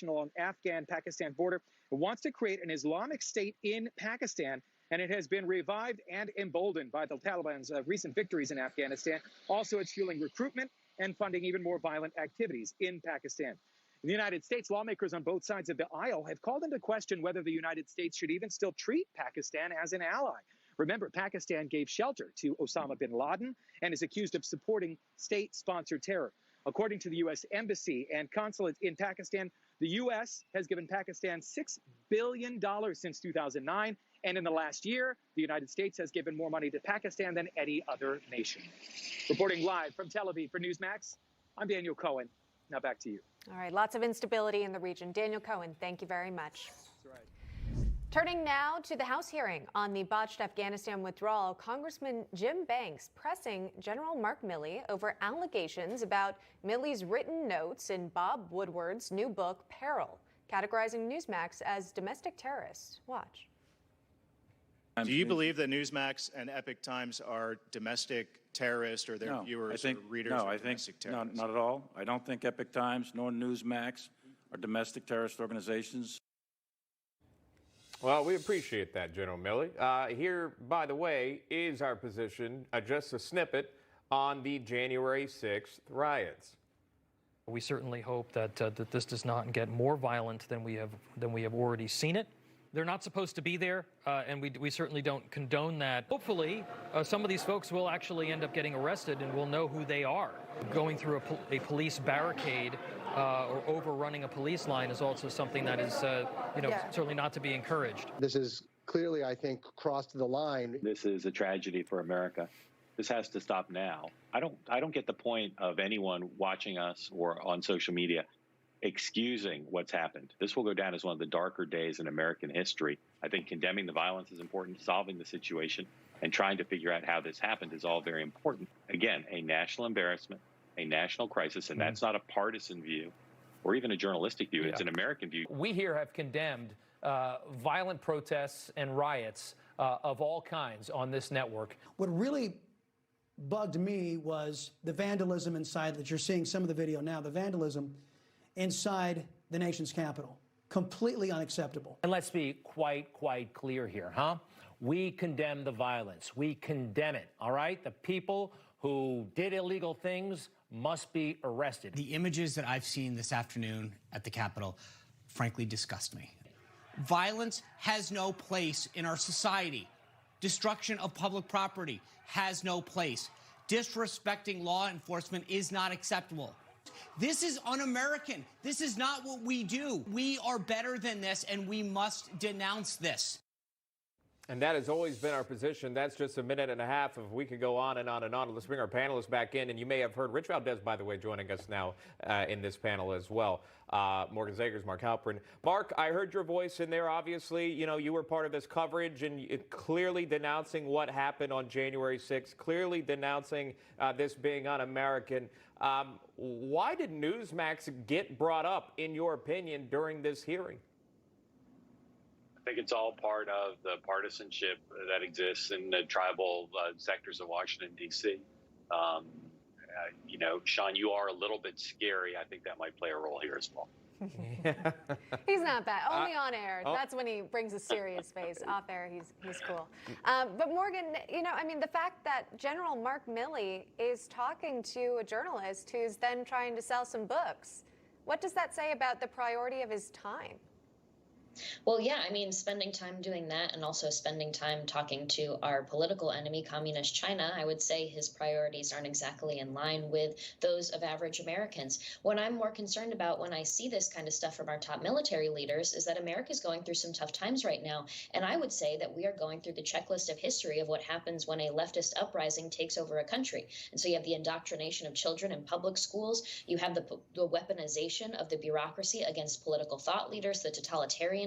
along Afghan-Pakistan border. It wants to create an Islamic state in Pakistan, and it has been revived and emboldened by the Taliban's recent victories in Afghanistan. Also, it's fueling recruitment and funding even more violent activities in Pakistan. In the United States, lawmakers on both sides of the aisle have called into question whether the United States should even still treat Pakistan as an ally. Remember, Pakistan gave shelter to Osama bin Laden and is accused of supporting state-sponsored terror. According to the U.S. Embassy and Consulate in Pakistan, the U.S. has given Pakistan $6 billion since 2009. And in the last year, the United States has given more money to Pakistan than any other nation. Reporting live from Tel Aviv for Newsmax, I'm Daniel Cohen. Now back to you. All right, lots of instability in the region. Daniel Cohen, thank you very much. That's right. Turning now to the House hearing on the botched Afghanistan withdrawal, Congressman Jim Banks pressing General Mark Milley over allegations about Milley's written notes in Bob Woodward's new book, Peril, categorizing Newsmax as domestic terrorists. Watch. Do you believe that Newsmax and Epoch Times are domestic terrorists, or their viewers or readers are domestic terrorists? No, not at all. I don't think Epoch Times nor Newsmax are domestic terrorist organizations. Well, we appreciate that, General Milley. Here, by the way, is our position, just a snippet, on the January 6th riots. We certainly hope that that this does not get more violent than we have already seen it. They're not supposed to be there, and we certainly don't condone that. Hopefully, some of these folks will actually end up getting arrested, and we'll know who they are. Going through a police barricade or overrunning a police line is also something that is, certainly not to be encouraged. This is clearly, I think, crossed the line. This is a tragedy for America. This has to stop now. I don't get the point of anyone watching us or on social media excusing what's happened. This will go down as one of the darker days in American history. I think condemning the violence is important, solving the situation, and trying to figure out how this happened is all very important. Again, a national embarrassment, a national crisis, and that's not a partisan view or even a journalistic view. It's an American view. We here have condemned violent protests and riots of all kinds on this network. What really bugged me was the vandalism inside, that you're seeing some of the video now, the vandalism inside the nation's capital. Completely unacceptable. And let's be quite clear here, huh? We condemn the violence. We condemn it, all right? The people who did illegal things must be arrested. The images that I've seen this afternoon at the Capitol frankly disgust me. Violence has no place in our society. Destruction of public property has no place. Disrespecting law enforcement is not acceptable. This is un-American. This is not what we do. We are better than this, and we must denounce this. And that has always been our position. That's just a minute and a half. If we could go on and on and on. Let's bring our panelists back in. And you may have heard Rich Valdez, by the way, joining us now in this panel as well. Morgan Zagers, Mark Halperin. Mark, I heard your voice in there. Obviously, you were part of this coverage and clearly denouncing what happened on January 6th, clearly denouncing this being un-American. Why did Newsmax get brought up, in your opinion, during this hearing? I think it's all part of the partisanship that exists in the tribal sectors of Washington, D.C. Sean, you are a little bit scary. I think that might play a role here as well. He's not bad. Only on air. That's when he brings a serious face. Off air, he's cool. But Morgan, the fact that General Mark Milley is talking to a journalist who's then trying to sell some books, what does that say about the priority of his time? Well, yeah, spending time doing that and also spending time talking to our political enemy, Communist China, I would say his priorities aren't exactly in line with those of average Americans. What I'm more concerned about when I see this kind of stuff from our top military leaders is that America is going through some tough times right now. And I would say that we are going through the checklist of history of what happens when a leftist uprising takes over a country. And so you have the indoctrination of children in public schools. You have the weaponization of the bureaucracy against political thought leaders, the totalitarian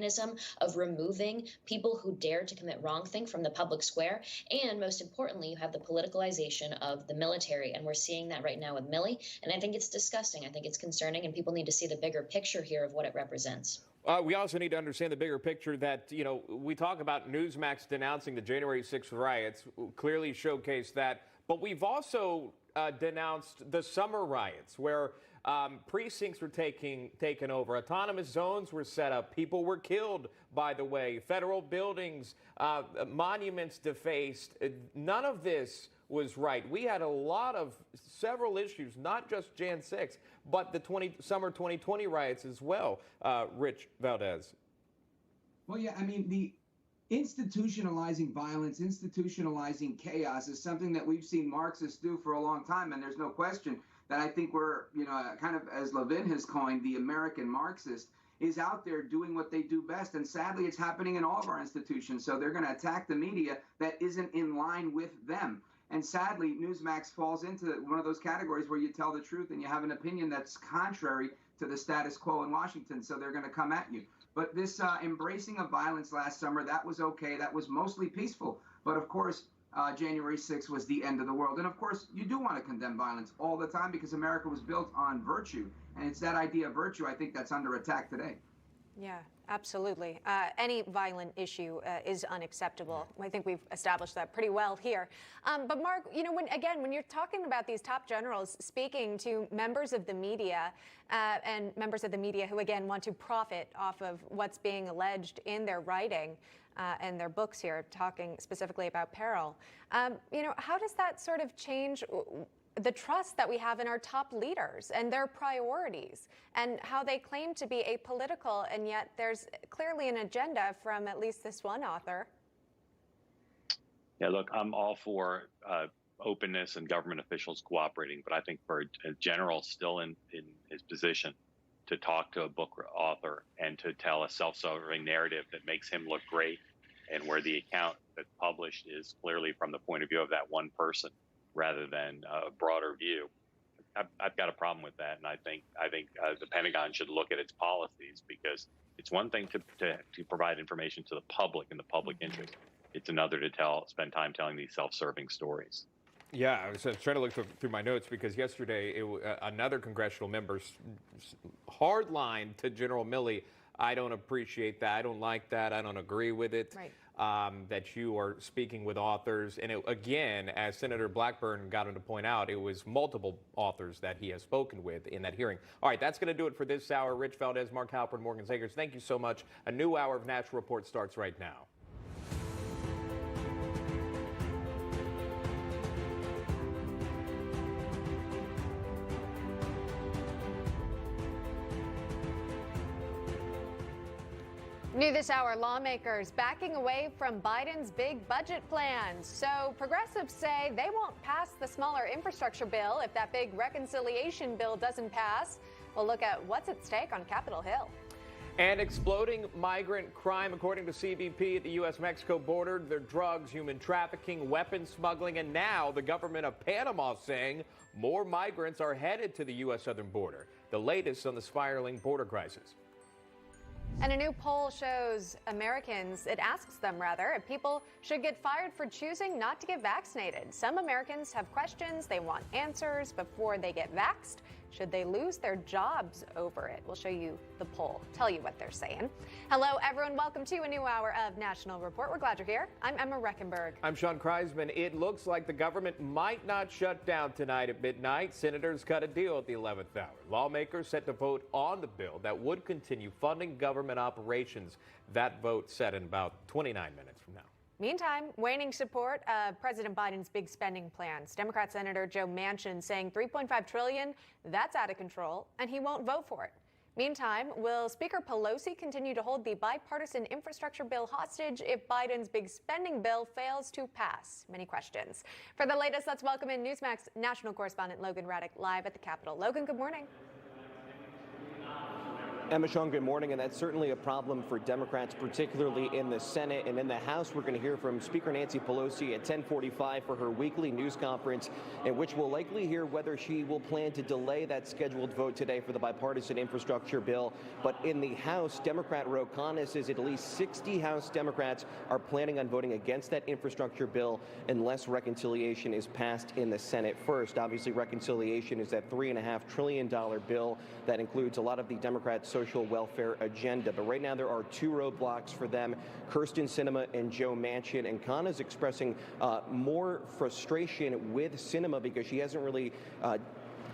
of removing people who dare to commit wrong thing from the public square. And most importantly, you have the politicalization of the military. And we're seeing that right now with Milley. And I think it's disgusting. I think it's concerning. And people need to see the bigger picture here of what it represents. We also need to understand the bigger picture that, we talk about Newsmax denouncing the January 6th riots, clearly showcase that. But we've also denounced the summer riots where Precincts were taken over. Autonomous zones were set up. People were killed, by the way. Federal buildings, monuments defaced. None of this was right. We had several issues, not just Jan 6, but the summer 2020 riots as well. Rich Valdez. Well, yeah, I mean, the institutionalizing violence, institutionalizing chaos is something that we've seen Marxists do for a long time, and there's no question that I think we're, kind of, as Levin has coined, the American Marxist is out there doing what they do best. And sadly, it's happening in all of our institutions. So they're going to attack the media that isn't in line with them. And sadly, Newsmax falls into one of those categories where you tell the truth and you have an opinion that's contrary to the status quo in Washington. So they're going to come at you. But this embracing of violence last summer, that was okay. That was mostly peaceful. But of course, January 6th was the end of the world. And of course, you do want to condemn violence all the time because America was built on virtue. And it's that idea of virtue, I think, that's under attack today. Yeah, absolutely. Any violent issue is unacceptable. I think we've established that pretty well here. But Mark, when you're talking about these top generals speaking to members of the media and members of the media who, again, want to profit off of what's being alleged in their writing and their books here, talking specifically about peril, how does that sort of change the trust that we have in our top leaders and their priorities and how they claim to be apolitical, and yet there's clearly an agenda from at least this one author? Yeah, look, I'm all for openness and government officials cooperating, but I think for a general still in his position to talk to a book author and to tell a self-serving narrative that makes him look great and where the account that's published is clearly from the point of view of that one person rather than a broader view. I've got a problem with that, and I think the Pentagon should look at its policies, because it's one thing to provide information to the public in the public interest. It's another to spend time telling these self-serving stories. Yeah, I was trying to look through my notes because yesterday another congressional member hard line to General Milley. I don't appreciate that. I don't like that. I don't agree with it. Right. That you are speaking with authors. And again, as Senator Blackburn got him to point out, it was multiple authors that he has spoken with in that hearing. All right, that's going to do it for this hour. Rich Valdez, Mark Halpern, Morgan Zegers, thank you so much. A new hour of National Report starts right now. New this hour, lawmakers backing away from Biden's big budget plans. So progressives say they won't pass the smaller infrastructure bill if that big reconciliation bill doesn't pass. We'll look at what's at stake on Capitol Hill. And exploding migrant crime, according to CBP at the U.S.-Mexico border. They're drugs, human trafficking, weapons smuggling, and now the government of Panama saying more migrants are headed to the U.S. southern border. The latest on the spiraling border crisis. And a new poll shows it asks them if people should get fired for choosing not to get vaccinated. Some Americans have questions. They want answers before they get vaxxed. Should they lose their jobs over it? We'll show you the poll, tell you what they're saying. Hello, everyone. Welcome to a new hour of National Report. We're glad you're here. I'm Emma Reckenberg. I'm Sean Kreisman. It looks like the government might not shut down tonight at midnight. Senators cut a deal at the 11th hour. Lawmakers set to vote on the bill that would continue funding government operations. That vote set in about 29 minutes from now. Meantime, waning support of President Biden's big spending plans. Democrat Senator Joe Manchin saying $3.5 trillion, that's out of control, and he won't vote for it. Meantime, will Speaker Pelosi continue to hold the bipartisan infrastructure bill hostage if Biden's big spending bill fails to pass? Many questions. For the latest, let's welcome in Newsmax national correspondent Logan Raddick live at the Capitol. Logan, good morning. Emma, Sean, good morning, and that's certainly a problem for Democrats, particularly in the Senate. And in the House, we're going to hear from Speaker Nancy Pelosi at 10:45 for her weekly news conference, in which we'll likely hear whether she will plan to delay that scheduled vote today for the bipartisan infrastructure bill. But in the House, Democrat Ro Khanna says at least 60 House Democrats are planning on voting against that infrastructure bill unless reconciliation is passed in the Senate first. Obviously, reconciliation is that $3.5 trillion bill that includes a lot of the Democrats' social welfare agenda. But right now there are two roadblocks for them, Kyrsten Sinema and Joe Manchin. And Khanna's expressing more frustration with Sinema because she hasn't really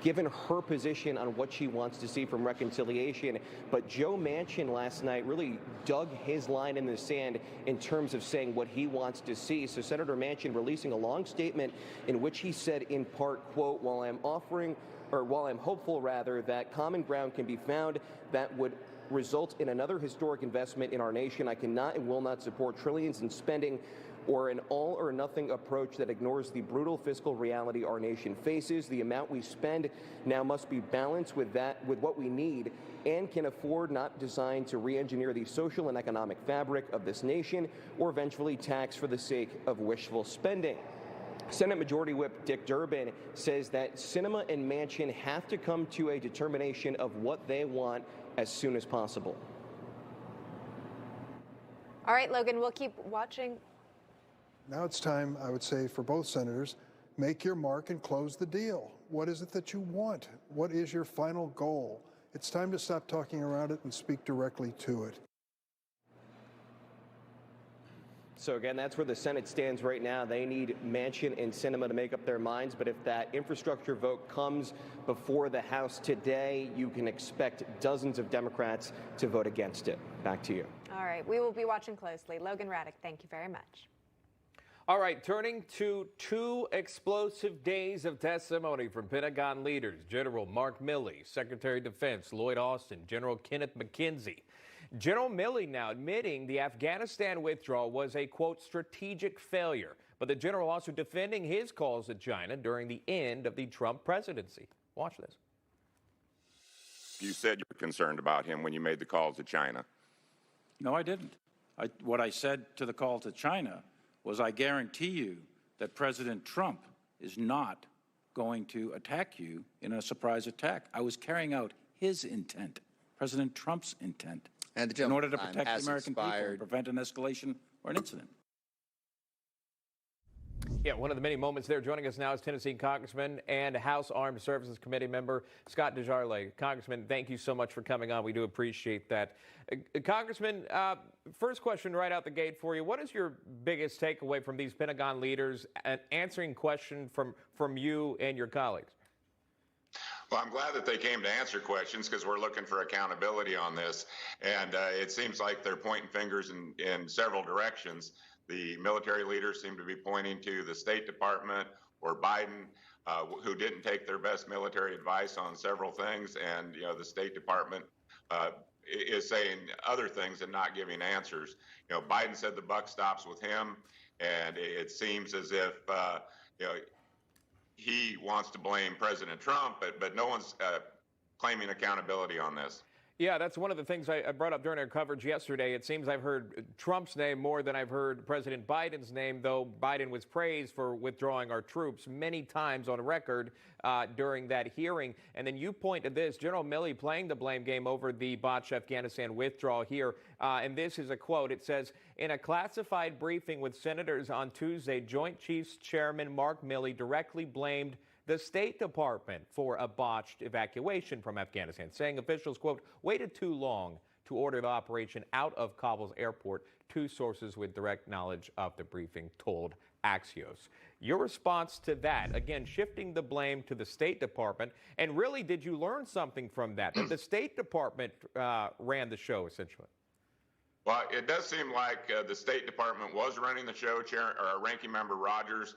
given her position on what she wants to see from reconciliation. But Joe Manchin last night really dug his line in the sand in terms of saying what he wants to see. So Senator Manchin releasing a long statement in which he said in part, quote, while I'm hopeful rather that common ground can be found that would result in another historic investment in our nation, I cannot and will not support trillions in spending or an all-or-nothing approach that ignores the brutal fiscal reality our nation faces. The amount we spend now must be balanced with what we need and can afford, not designed to re-engineer the social and economic fabric of this nation or eventually tax for the sake of wishful spending. Senate Majority Whip Dick Durbin says that Sinema and Manchin have to come to a determination of what they want as soon as possible. All right, Logan, we'll keep watching. Now it's time, I would say, for both senators, make your mark and close the deal. What is it that you want? What is your final goal? It's time to stop talking around it and speak directly to it. So again, that's where the Senate stands right now. They need Manchin and Sinema to make up their minds. But if that infrastructure vote comes before the House today, you can expect dozens of Democrats to vote against it. Back to you. All right, we will be watching closely. Logan Raddick, thank you very much. All right, turning to 2 explosive days of testimony from Pentagon leaders, General Mark Milley, Secretary of Defense Lloyd Austin, General Kenneth McKenzie. General Milley now admitting the Afghanistan withdrawal was a, quote, strategic failure, but the general also defending his calls to China during the end of the Trump presidency. Watch this. You said you were concerned about him when you made the call to China. No, I didn't. What I said to the call to China was I guarantee you that President Trump is not going to attack you in a surprise attack. I was carrying out his intent, President Trump's intent, in order to protect the American people and prevent an escalation or an incident. Yeah, one of the many moments there. Joining us now is Tennessee Congressman and House Armed Services Committee member Scott DesJarlais. Congressman, thank you so much for coming on. We do appreciate that. Congressman, first question right out the gate for you. What is your biggest takeaway from these Pentagon leaders and answering questions from you and your colleagues? Well, I'm glad that they came to answer questions because we're looking for accountability on this. And it seems like they're pointing fingers in several directions. The military leaders seem to be pointing to the State Department or Biden, who didn't take their best military advice on several things. And, the State Department is saying other things and not giving answers. Biden said the buck stops with him. And it seems as if, he wants to blame President Trump, but no one's claiming accountability on this. Yeah, that's one of the things I brought up during our coverage yesterday. It seems I've heard Trump's name more than I've heard President Biden's name, though Biden was praised for withdrawing our troops many times on record during that hearing. And then you point to this, General Milley playing the blame game over the botched Afghanistan withdrawal here. And this is a quote. It says, in a classified briefing with senators on Tuesday, Joint Chiefs Chairman Mark Milley directly blamed the State Department for a botched evacuation from Afghanistan, saying officials, quote, waited too long to order the operation out of Kabul's airport. 2 sources with direct knowledge of the briefing told Axios. Your response to that, again, shifting the blame to the State Department, and really, did you learn something from that the State Department ran the show, essentially? Well, it does seem like the State Department was running the show. Ranking Member Rogers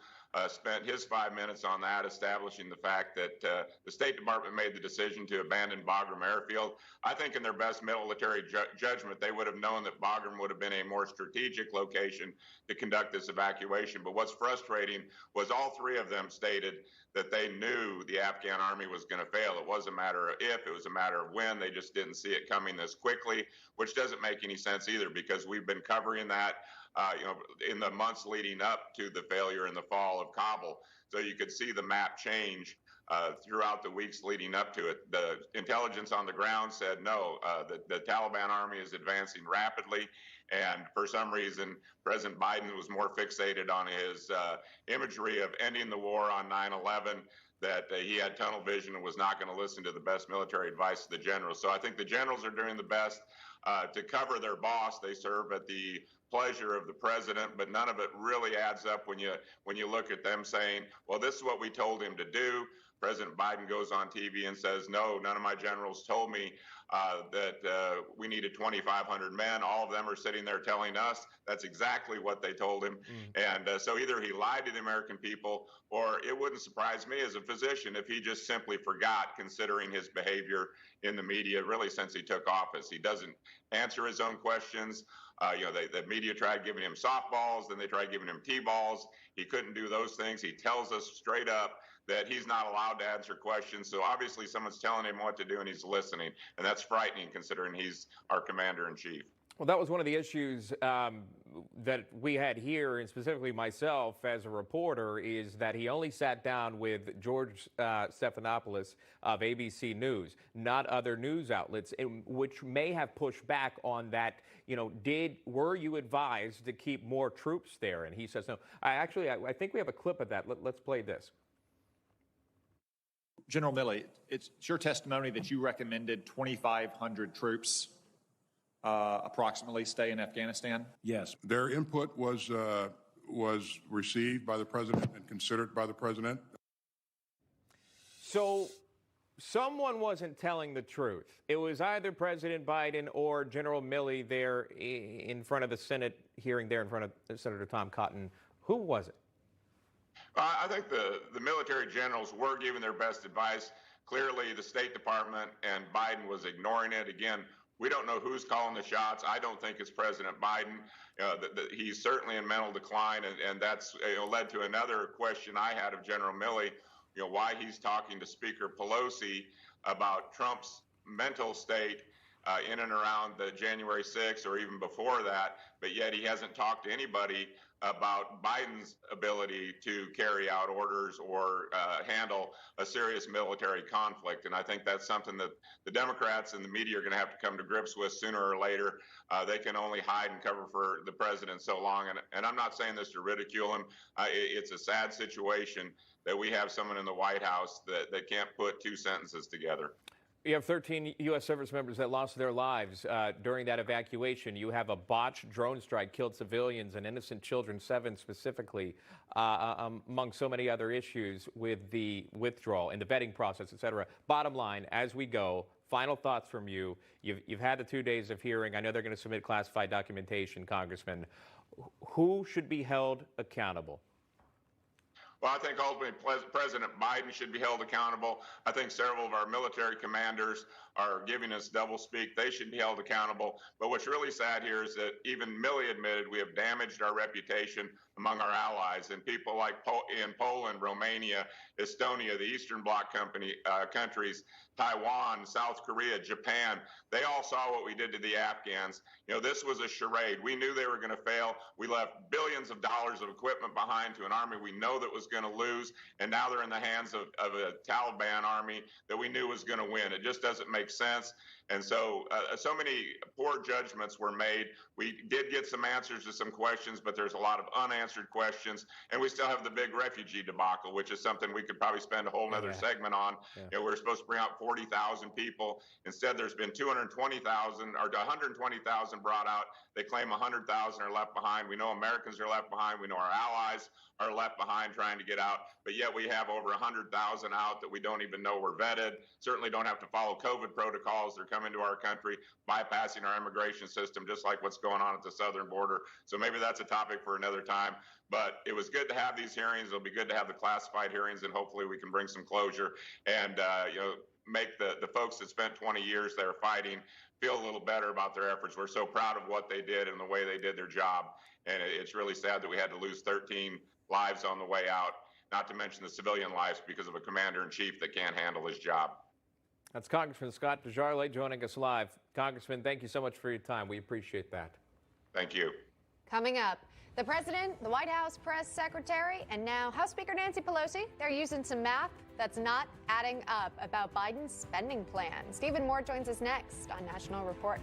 spent his 5 minutes on that, establishing the fact that the State Department made the decision to abandon Bagram Airfield. I think in their best military judgment, they would have known that Bagram would have been a more strategic location to conduct this evacuation. But what's frustrating was all 3 of them stated that they knew the Afghan army was going to fail. It wasn't a matter of if, it was a matter of when. They just didn't see it coming this quickly, which doesn't make any sense either, because we've been covering that in the months leading up to the failure in the fall of Kabul. So you could see the map change throughout the weeks leading up to it. The intelligence on the ground said no, the Taliban army is advancing rapidly. And for some reason, President Biden was more fixated on his imagery of ending the war on 9/11, that he had tunnel vision and was not going to listen to the best military advice of the generals. So I think the generals are doing the best to cover their boss. They serve at the pleasure of the president, but none of it really adds up when you look at them saying, well, this is what we told him to do. President Biden goes on TV and says, no, none of my generals told me that we needed 2,500 men. All of them are sitting there telling us that's exactly what they told him. And so either he lied to the American people, or it wouldn't surprise me as a physician if he just simply forgot, considering his behavior in the media really since he took office. He doesn't answer his own questions. The media tried giving him softballs, then they tried giving him T-balls. He couldn't do those things. He tells us straight up that he's not allowed to answer questions. So obviously someone's telling him what to do and he's listening. And that's frightening considering he's our commander-in-chief. Well, that was one of the issues that we had here, and specifically myself as a reporter, is that he only sat down with George Stephanopoulos of ABC News, not other news outlets, which may have pushed back on that. Were you advised to keep more troops there? And he says no. I think we have a clip of that. Let's play this. General Milley, it's your testimony that you recommended 2,500 troops approximately stay in Afghanistan? Yes. Their input was received by the president and considered by the president. So someone wasn't telling the truth. It was either President Biden or General Milley there in front of the Senate hearing there in front of Senator Tom Cotton. Who was it? I think the military generals were giving their best advice. Clearly, the State Department and Biden was ignoring it. Again, we don't know who's calling the shots. I don't think it's President Biden. He's certainly in mental decline, and that's led to another question I had of General Milley, why he's talking to Speaker Pelosi about Trump's mental state in and around the January 6th or even before that, but yet he hasn't talked to anybody about Biden's ability to carry out orders or handle a serious military conflict. And I think that's something that the Democrats and the media are going to have to come to grips with sooner or later. They can only hide and cover for the president so long. And I'm not saying this to ridicule him. It's a sad situation that we have someone in the White House that can't put two sentences together. You have 13 U.S. service members that lost their lives during that evacuation. You have a botched drone strike killed civilians and innocent children, 7 specifically, among so many other issues with the withdrawal and the vetting process, et cetera. Bottom line, as we go, final thoughts from you. You've had the 2 days of hearing. I know they're going to submit classified documentation, Congressman. Who should be held accountable? Well, I think ultimately President Biden should be held accountable. I think several of our military commanders are giving us doublespeak. They should be held accountable. But what's really sad here is that even Milley admitted we have damaged our reputation among our allies, and people like in Poland, Romania, Estonia, the Eastern Bloc countries, Taiwan, South Korea, Japan, they all saw what we did to the Afghans. This was a charade. We knew they were going to fail. We left billions of dollars of equipment behind to an army we know that was going to lose, and now they're in the hands of a Taliban army that we knew was going to win. It just doesn't make sense. And so many poor judgments were made. We did get some answers to some questions, but there's a lot of unanswered questions. And we still have the big refugee debacle, which is something we could probably spend a whole nother segment on. Yeah. We're supposed to bring out 40,000 people. Instead, there's been 220,000 or 120,000 brought out. They claim 100,000 are left behind. We know Americans are left behind. We know our allies are left behind trying to get out. But yet we have over 100,000 out that we don't even know were vetted, certainly don't have to follow COVID protocols. They're coming to our country, bypassing our immigration system, just like what's going on at the southern border. So maybe that's a topic for another time. But it was good to have these hearings. It'll be good to have the classified hearings, and hopefully we can bring some closure and make the folks that spent 20 years there fighting feel a little better about their efforts. We're so proud of what they did and the way they did their job. And it's really sad that we had to lose 13 lives on the way out, not to mention the civilian lives because of a commander-in-chief that can't handle his job. That's Congressman Scott DeJarle joining us live. Congressman, thank you so much for your time. We appreciate that. Thank you. Coming up, the president, the White House press secretary, and now House Speaker Nancy Pelosi, they're using some math that's not adding up about Biden's spending plan. Stephen Moore joins us next on National Report.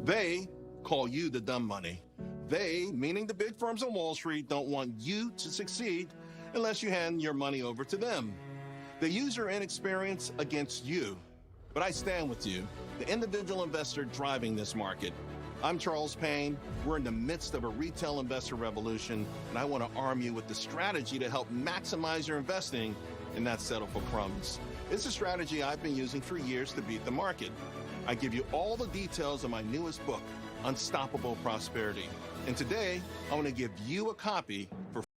They call you the dumb money. They, meaning the big firms on Wall Street, don't want you to succeed unless you hand your money over to them. They use your inexperience against you. But I stand with you, the individual investor driving this market. I'm Charles Payne. We're in the midst of a retail investor revolution, and I want to arm you with the strategy to help maximize your investing and not settle for crumbs. It's a strategy I've been using for years to beat the market. I give you all the details of my newest book, Unstoppable Prosperity. And today, I want to give you a copy for